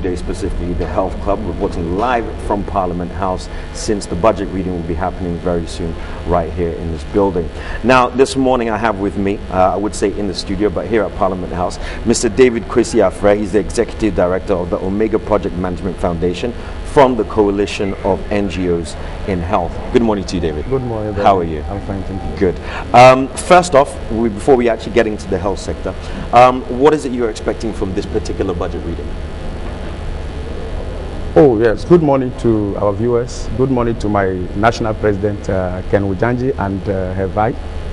today, specifically the Health Club, reporting live from Parliament House, since the budget reading will be happening very soon right here in this building. Now, this morning I have with me, I would say in the studio, but here at Parliament House, Mr. David Kwesi Afreh. He's the Executive Director of the Omega Project Management Foundation from the Coalition of NGOs in Health. Good morning to you, David. Good morning, David. How are you? I'm fine, thank you. Good. First off, before we actually get into the health sector, what is it you're expecting from this particular budget reading? Oh, yes. Good morning to our viewers. Good morning to my National President, Ken Wujanji, and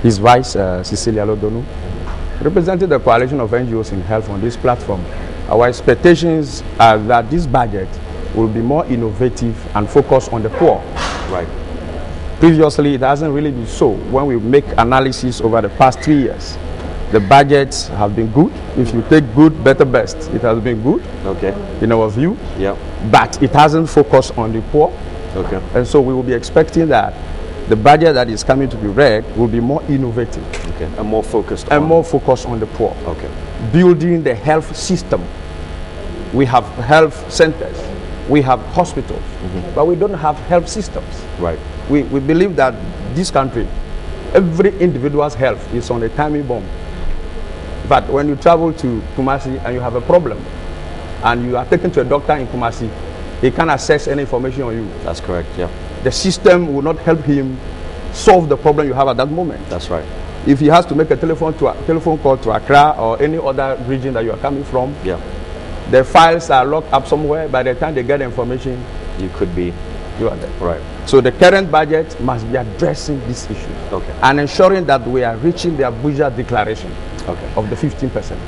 his Vice, Cecilia Lodonu, representing the Coalition of NGOs in Health on this platform. Our expectations are that this budget will be more innovative and focused on the poor. Right. Previously, it hasn't really been so. When we make analysis over the past 3 years, the budgets have been good. If you take good, better, best, it has been good. Okay. In our view. Yeah. But it hasn't focused on the poor. Okay. And so we will be expecting that the budget that is coming to be read will be more innovative. Okay. And more focused and more focused on the poor. Okay. Building the health system. We have health centers. We have hospitals, but we don't have health systems. Right. We believe that this country, every individual's health is on a timing bomb. But when you travel to Kumasi and you have a problem, and you are taken to a doctor in Kumasi, he can't access any information on you. That's correct, yeah. The system will not help him solve the problem you have at that moment. That's right. If he has to make a telephone call to Accra or any other region that you are coming from, yeah, the files are locked up somewhere. By the time they get the information, you are there. Right. So the current budget must be addressing this issue. Okay. And ensuring that we are reaching the Abuja declaration of the 15%.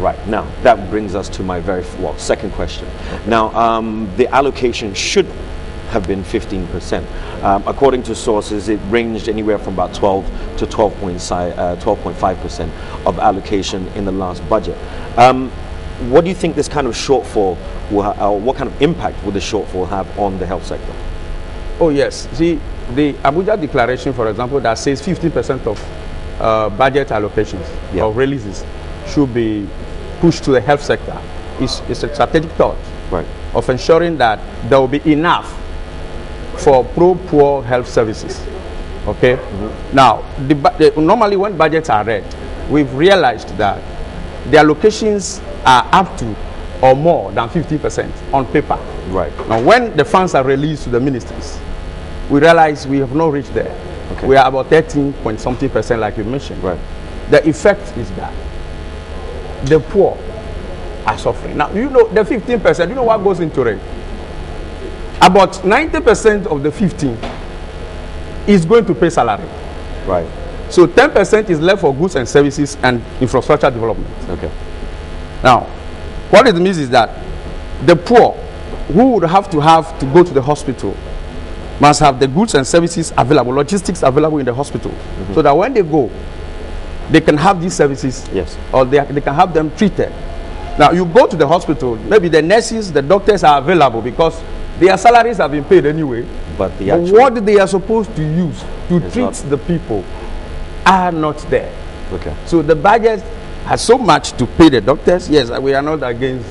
Right. Now, that brings us to my second question. Okay. Now, the allocation should have been 15%. According to sources, it ranged anywhere from about 12 to 12.5% of allocation in the last budget. What do you think this kind of shortfall will what kind of impact will the shortfall have on the health sector? Oh yes, see, the Abuja declaration, for example, that says 50% of budget allocations or releases should be pushed to the health sector. It's a strategic thought of ensuring that there will be enough for pro-poor health services. Okay. Now, normally when budgets are read, we've realized that the allocations are up to or more than 50% on paper. Right. Now, when the funds are released to the ministries, we realize we have not reached there. Okay. We are about 13-point-something%, like you mentioned. Right. The effect is that the poor are suffering. Now, you know, the 15%, you know what goes into it? About 90% of the 15 is going to pay salary. Right. So 10% is left for goods and services and infrastructure development. Okay. Now, what it means is that the poor who would have to go to the hospital must have the goods and services available, logistics available in the hospital, so that when they go, they can have these services, or they can have them treated. Now, you go to the hospital, maybe the nurses, the doctors are available because their salaries have been paid anyway, but what they are supposed to use to treat the people are not there. Okay. So the budget has so much to pay the doctors. Yes, we are not against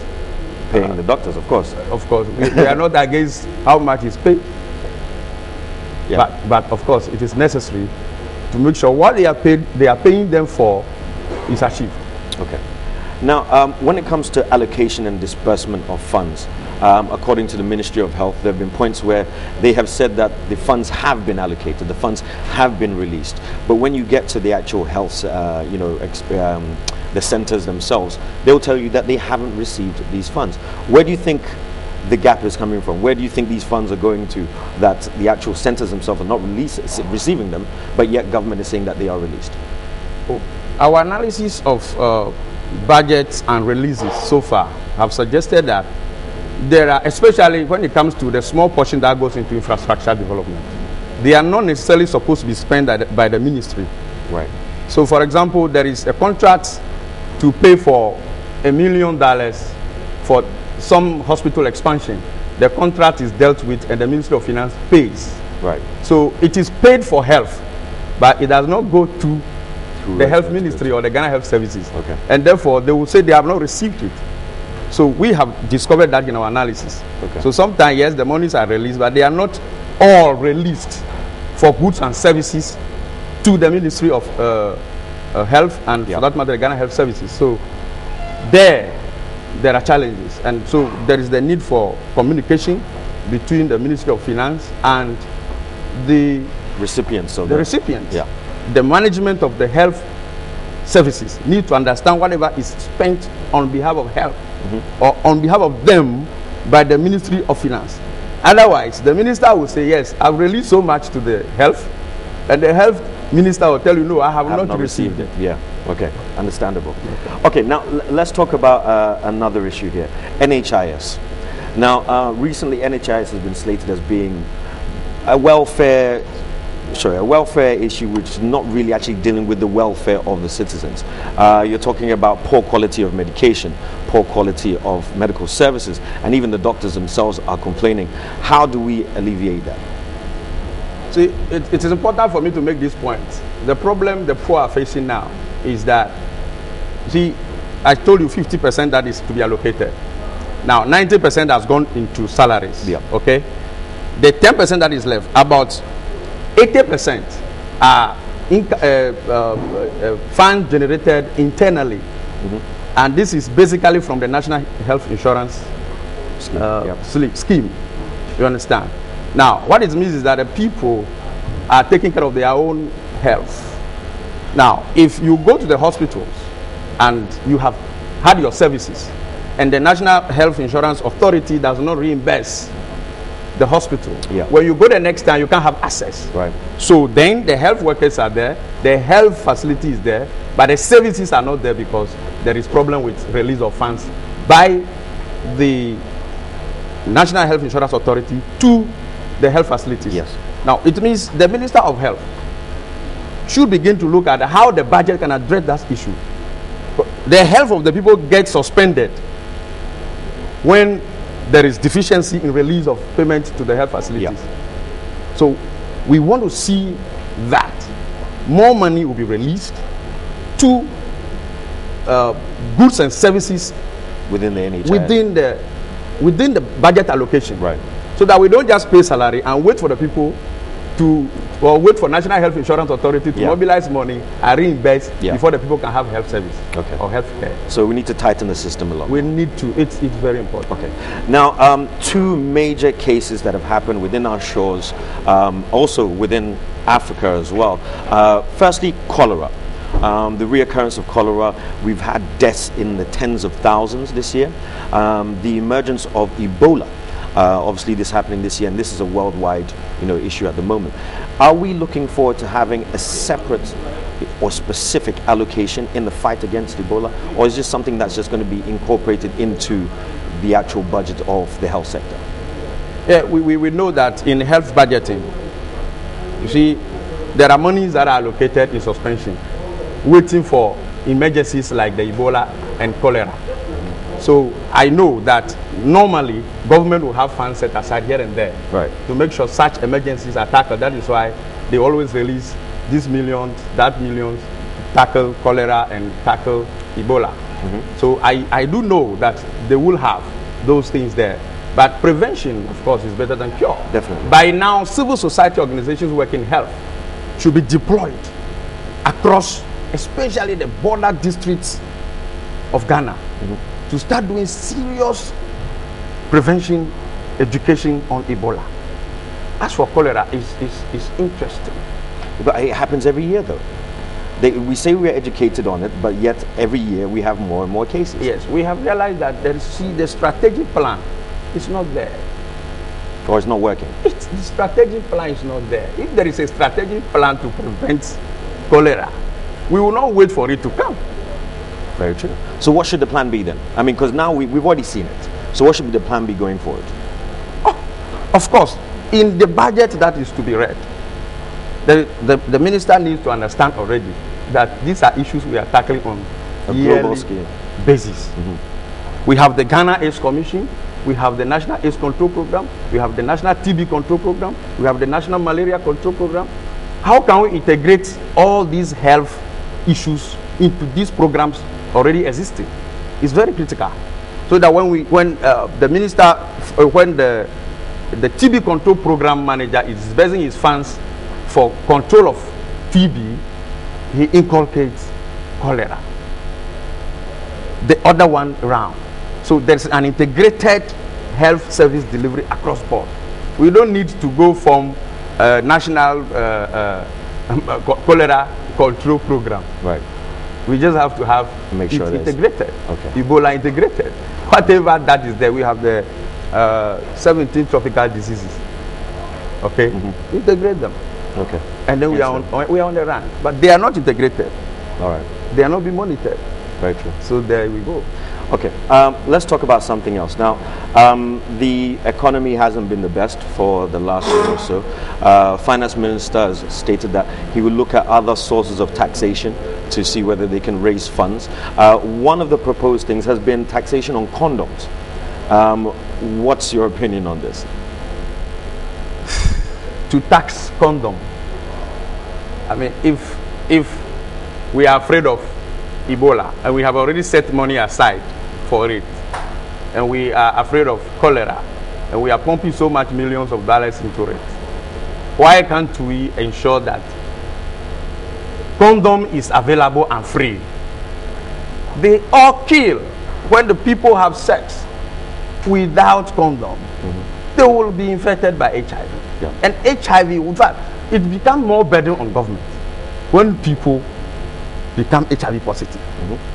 paying the doctors, of course. Of course, we are not against how much is paid. Yeah. But of course, it is necessary to make sure what they are paying them for is achieved. Okay. Now, when it comes to allocation and disbursement of funds, according to the Ministry of Health, there have been points where they have said that the funds have been allocated, the funds have been released. But when you get to the actual health, the centers themselves, they'll tell you that they haven't received these funds. Where do you think the gap is coming from? Where do you think these funds are going to, that the actual centers themselves are not receiving them, but yet government is saying that they are released? Our analysis of budgets and releases so far have suggested that there are, especially when it comes to the small portion that goes into infrastructure development, they are not necessarily supposed to be spent by the ministry. Right. So, for example, there is a contract to pay for $1 million for some hospital expansion. The contract is dealt with and the Ministry of Finance pays. Right. So it is paid for health, but it does not go to the health ministry or the Ghana Health Services. Okay. And therefore, they will say they have not received it. So we have discovered that in our analysis. Okay. So sometimes, yes, the monies are released, but they are not all released for goods and services to the Ministry of Health and for that matter, the Ghana Health Services. So there are challenges. And so there is the need for communication between the Ministry of Finance and the recipients. So recipients. Yeah. The management of the health services need to understand whatever is spent on behalf of health or on behalf of them by the Ministry of Finance. Otherwise, the minister will say, yes, I've released so much to the health, and the health minister will tell you, no, I have not received it. Yeah, okay, understandable. Okay, now let's talk about another issue here, NHIS. Now, recently NHIS has been slated as being a welfare issue which is not really actually dealing with the welfare of the citizens. You're talking about poor quality of medication, poor quality of medical services, and even the doctors themselves are complaining. How do we alleviate that? See, it is important for me to make this point. The problem the poor are facing now is that, see, I told you 50% that is to be allocated. Now, 90% has gone into salaries. Yeah. Okay? The 10% that is left, about 80% are funds generated internally. And this is basically from the National Health Insurance scheme. You understand? Now, what it means is that the people are taking care of their own health. Now, if you go to the hospitals and you have had your services and the National Health Insurance Authority does not reimburse the hospital, when you go the next time, you can't have access. Right. So then the health workers are there, the health facility is there, but the services are not there because there is problem with release of funds by the National Health Insurance Authority to the health facilities. Yes. Now, it means the Minister of Health should begin to look at how the budget can address that issue. The health of the people gets suspended when there is deficiency in release of payment to the health facilities. So we want to see that more money will be released to goods and services within the NHIS. Within the budget allocation. Right. So that we don't just pay salary and wait for the people to, or wait for National Health Insurance Authority to mobilize money and reimburse before the people can have health service or health care. So we need to tighten the system a lot. We need to. It's very important. Okay. Now, two major cases that have happened within our shores, also within Africa as well. Firstly, cholera. The reoccurrence of cholera, we've had deaths in the tens of thousands this year. The emergence of Ebola. Obviously this happening this year, and this is a worldwide issue at the moment. Are we looking forward to having a separate or specific allocation in the fight against Ebola, or is this something that's just going to be incorporated into the actual budget of the health sector? Yeah, we know that in health budgeting, you see, there are monies that are allocated in suspension, waiting for emergencies like the Ebola and cholera. So I know that normally government will have funds set aside here and there to make sure such emergencies are tackled. That is why they always release these millions, that millions, tackle cholera and tackle Ebola. So I do know that they will have those things there. But prevention, of course, is better than cure. Definitely. By now, civil society organizations working in health should be deployed across, especially the border districts of Ghana, to start doing serious prevention education on Ebola. As for cholera, it's interesting. But it happens every year, though. We say we are educated on it, but yet every year we have more and more cases. Yes, we have realized that the strategic plan is not there. Or it's not working. The strategic plan is not there. If there is a strategic plan to prevent cholera, we will not wait for it to come. Very true. So what should the plan be then? I mean, because now we've already seen it. So what should be the plan be going forward? Oh, of course, in the budget that is to be read, the minister needs to understand already that these are issues we are tackling on a global scale basis. We have the Ghana AIDS Commission, we have the National AIDS Control Program, we have the National TB Control Program, we have the National Malaria Control Program. How can we integrate all these health issues into these programs already existing? It's very critical. So that when the minister, when the TB control program manager is disbursing his funds for control of TB, he inculcates cholera. The other one round. So there's an integrated health service delivery across board. We don't need to go from national cholera control program. Right. We just have to have Make sure it integrated. Okay. Ebola integrated. Whatever that is there, we have the 17 tropical diseases. Okay, integrate them. Okay. And then we are on the run, but they are not integrated. All right. They are not being monitored. Very true. So there we go. Okay, let's talk about something else. Now, the economy hasn't been the best for the last year or so. Finance Minister has stated that he will look at other sources of taxation to see whether they can raise funds. One of the proposed things has been taxation on condoms. What's your opinion on this? To tax condom. I mean, if we are afraid of Ebola and we have already set money aside for it, and we are afraid of cholera, and we are pumping so much millions of dollars into it, why can't we ensure that condom is available and free? They all kill when the people have sex without condom. They will be infected by HIV. Yeah. And HIV, in fact, it becomes more burden on government when people become HIV positive.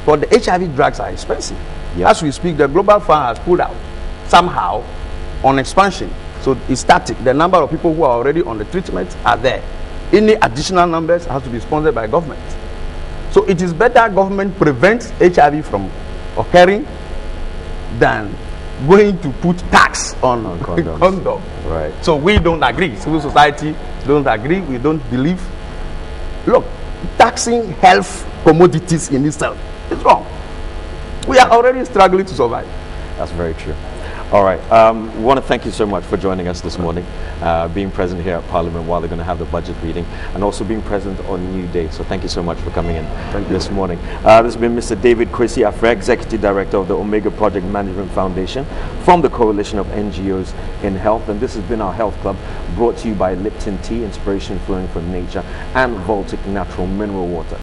But the HIV drugs are expensive. Yeah. As we speak, the Global Fund has pulled out somehow on expansion. So it's static. The number of people who are already on the treatment are there. Any additional numbers have to be sponsored by government. So it is better government prevents HIV from occurring than going to put tax on condoms. condom. Right. So we don't agree. Civil society don't agree. We don't believe. Look, taxing health commodities in itself is wrong. We are already struggling to survive. That's very true. All right. We want to thank you so much for joining us this morning, being present here at Parliament while they're going to have the budget reading, and also being present on New Day. So thank you so much for coming in this morning. This has been Mr. David Kwesi Afre, Executive Director of the Omega Project Management Foundation from the Coalition of NGOs in Health. And this has been our Health Club, brought to you by Lipton Tea, inspiration flowing from nature, and Voltic Natural Mineral Water.